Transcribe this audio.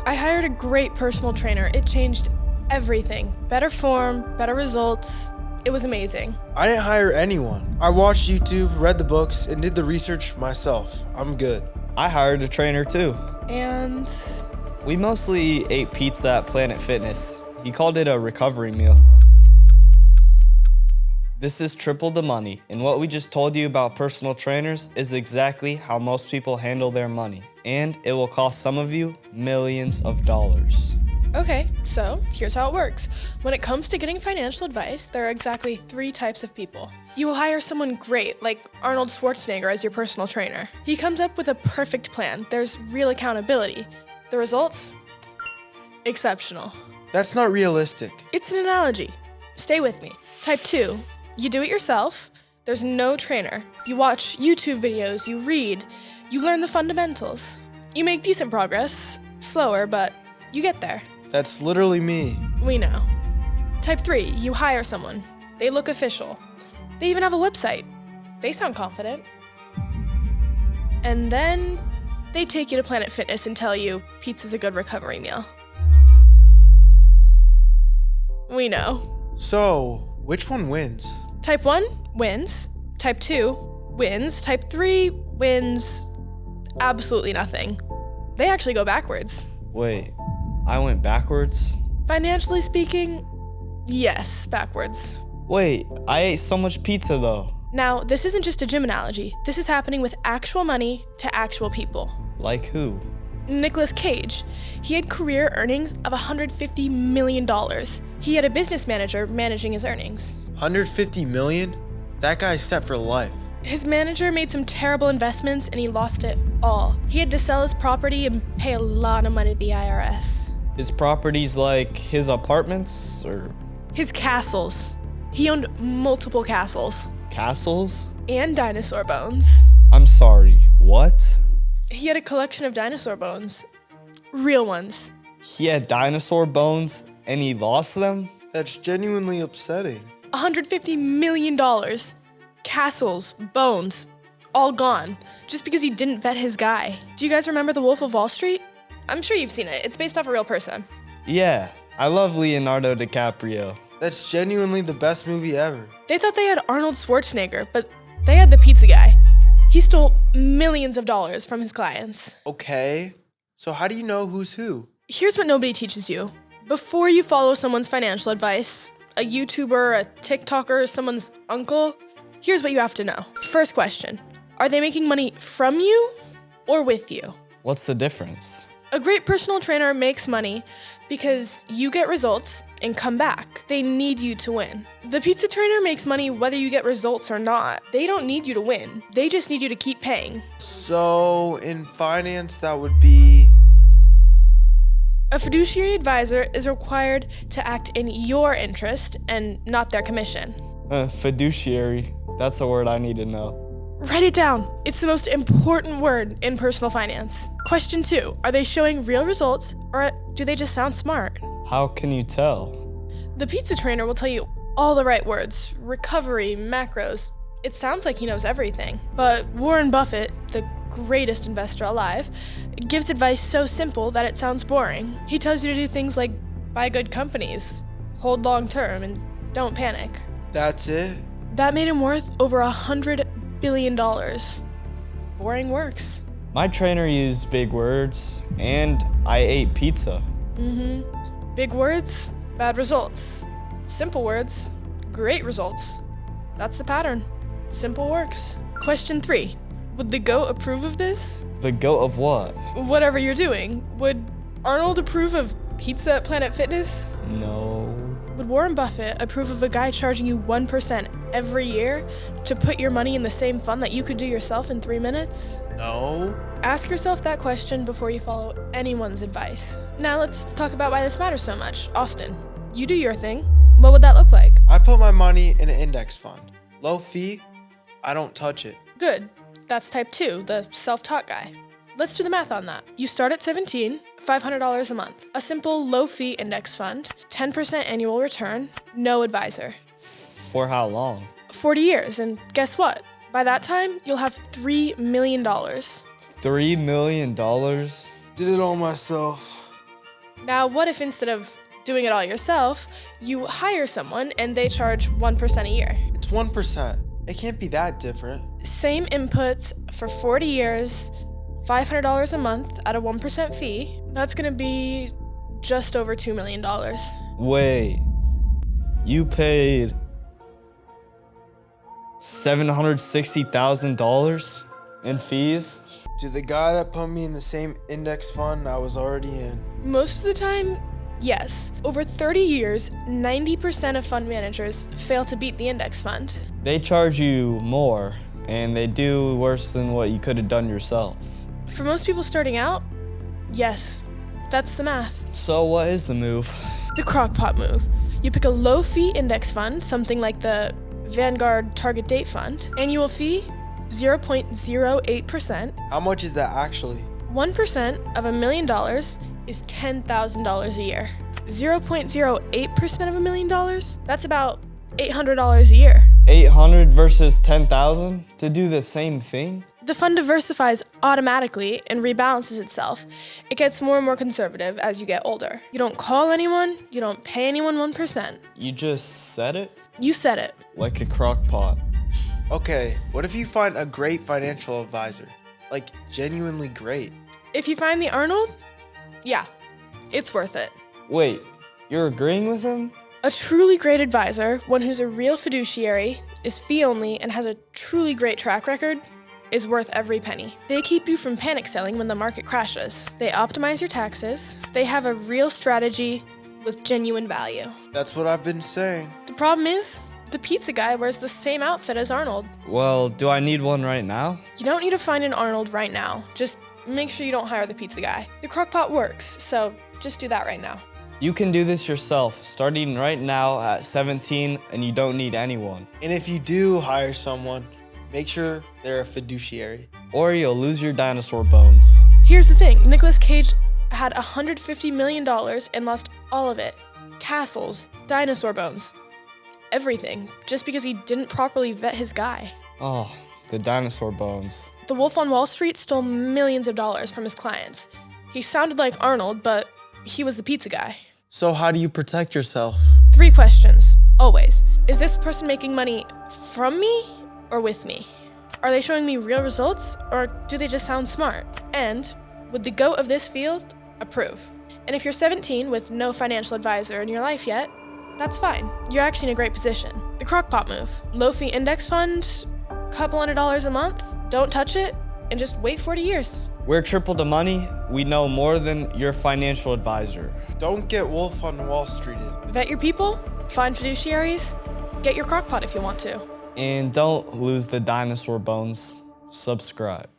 I hired a great personal trainer. It changed everything. Better form, better results. It was amazing. I didn't hire anyone. I watched YouTube, read the books, and did the research myself. I'm good. I hired a trainer too. And We mostly ate pizza at Planet Fitness. He called it a recovery meal. This is Triple the Money, and what we just told you about personal trainers is exactly how most people handle their money, and it will cost some of you millions of dollars. okay, so here's how it works. When it comes to getting financial advice, there are exactly 3 types of people. You will hire someone great, like Arnold Schwarzenegger as your personal trainer. He comes up with a perfect plan. There's real accountability. The results? Exceptional. That's not realistic. It's an analogy. Stay with me. Type 2. You do it yourself. There's no trainer. You watch YouTube videos, you read, you learn the fundamentals. You make decent progress. Slower, but you get there. That's literally me. We know. Type 3. You hire someone. They look official. They even have a website. They sound confident. And then they take you to Planet Fitness and tell you pizza's a good recovery meal. We know. So, which one wins? Type 1 wins. Type 2 wins. Type 3 wins absolutely nothing. They actually go backwards. Wait, I went backwards? Financially speaking, yes, backwards. Wait, I ate so much pizza though. Now, this isn't just a gym analogy. This is happening with actual money to actual people. Like who? Nicolas Cage. He had career earnings of $150 million. He had a business manager managing his earnings. 150 million? That guy's set for life. His manager made some terrible investments and he lost it all. He had to sell his property and pay a lot of money to the IRS. His properties like his apartments or His castles. He owned multiple castles castles? and dinosaur bones. I'm sorry, what? He had a collection of dinosaur bones. Real ones. He had dinosaur bones and he lost them? That's genuinely upsetting. $150 million. Castles, bones, all gone. Just because he didn't vet his guy. Do you guys remember The Wolf of Wall Street? I'm sure you've seen it. It's based off a real person. Yeah, I love Leonardo DiCaprio. That's genuinely the best movie ever. They thought they had Arnold Schwarzenegger, but they had the pizza guy. He stole millions of dollars from his clients. Okay, so how do you know who's who? Here's what nobody teaches you. Before you follow someone's financial advice, a YouTuber, a TikToker, someone's uncle, here's what you have to know. First question, are they making money from you or with you? What's the difference? A great personal trainer makes money because you get results and come back. They need you to win. The pizza trainer makes money whether you get results or not. They don't need you to win. They just need you to keep paying. So, in finance, that would be... A fiduciary advisor is required to act in your interest and not their commission. Fiduciary. That's a word I need to know. Write it down. It's the most important word in personal finance. Question 2. Are they showing real results or do they just sound smart? How can you tell? The pizza trainer will tell you all the right words. Recovery, macros. It sounds like he knows everything. But Warren Buffett, the greatest investor alive, gives advice so simple that it sounds boring. He tells you to do things like buy good companies, hold long term, and don't panic. That's it? That made him worth over $100 billion. Boring works. My trainer used big words, and I ate pizza. Big words, bad results. Simple words, great results. That's the pattern. Simple works. Question 3. Would the GOAT approve of this? The goat of what? Whatever you're doing. Would Arnold approve of pizza at Planet Fitness? No. Would Warren Buffett approve of a guy charging you 1% every year to put your money in the same fund that you could do yourself in 3 minutes? No. Ask yourself that question before you follow anyone's advice. Now let's talk about why this matters so much. Austin, you do your thing. What would that look like? I put my money in an index fund. Low fee, I don't touch it. Good. That's type 2, the self-taught guy. Let's do the math on that. You start at 17, $500 a month. A simple low-fee index fund, 10% annual return, no advisor. For how long? 40 years, and guess what? By that time, you'll have $3 million. $3 million? Did it all myself. Now, what if instead of doing it all yourself, you hire someone and they charge 1% a year? It's 1%. It can't be that different. Same inputs for 40 years, $500 a month at a 1% fee. That's gonna be just over $2 million. Wait, you paid $760,000 in fees? To the guy that put me in the same index fund I was already in. Most of the time, yes. Over 30 years, 90% of fund managers fail to beat the index fund. They charge you more, and they do worse than what you could have done yourself. For most people starting out, yes, that's the math. So what is the move? The crockpot move. You pick a low-fee index fund, something like the Vanguard Target Date Fund. Annual fee, 0.08%. How much is that actually? 1% of $1 million is $10,000 a year. 0.08% of $1 million, that's about $800 a year. 800 versus 10,000 to do the same thing? The fund diversifies automatically and rebalances itself. It gets more and more conservative as you get older. You don't call anyone, you don't pay anyone 1%. You just said it? You said it. Like a crock pot. Okay, what if you find a great financial advisor? Like, genuinely great. If you find the Arnold, yeah, it's worth it. Wait, you're agreeing with him? A truly great advisor, one who's a real fiduciary, is fee-only, and has a truly great track record, is worth every penny. They keep you from panic selling when the market crashes. They optimize your taxes. They have a real strategy with genuine value. That's what I've been saying. The problem is, the pizza guy wears the same outfit as Arnold. Well, do I need one right now? You don't need to find an Arnold right now. Just make sure you don't hire the pizza guy. The crockpot works, so just do that right now. You can do this yourself, starting right now at 17, and you don't need anyone. And if you do hire someone, make sure they're a fiduciary. Or you'll lose your dinosaur bones. Here's the thing, Nicolas Cage had $150 million and lost all of it. Castles, dinosaur bones, everything, just because he didn't properly vet his guy. Oh, the dinosaur bones. The Wolf on Wall Street stole millions of dollars from his clients. He sounded like Arnold, but he was the pizza guy. So how do you protect yourself? 3 questions, always. Is this person making money from me or with me? Are they showing me real results, or do they just sound smart? And would the GOAT of this field approve? And if you're 17 with no financial advisor in your life yet, that's fine. You're actually in a great position. The crockpot move. Low-fee index fund, couple $100 a month, don't touch it, and just wait 40 years. We're Triple the Money. We know more than your financial advisor. Don't get Wolf on Wall Streeted. Vet your people, find fiduciaries, get your crockpot if you want to. And don't lose the dinosaur bones. Subscribe.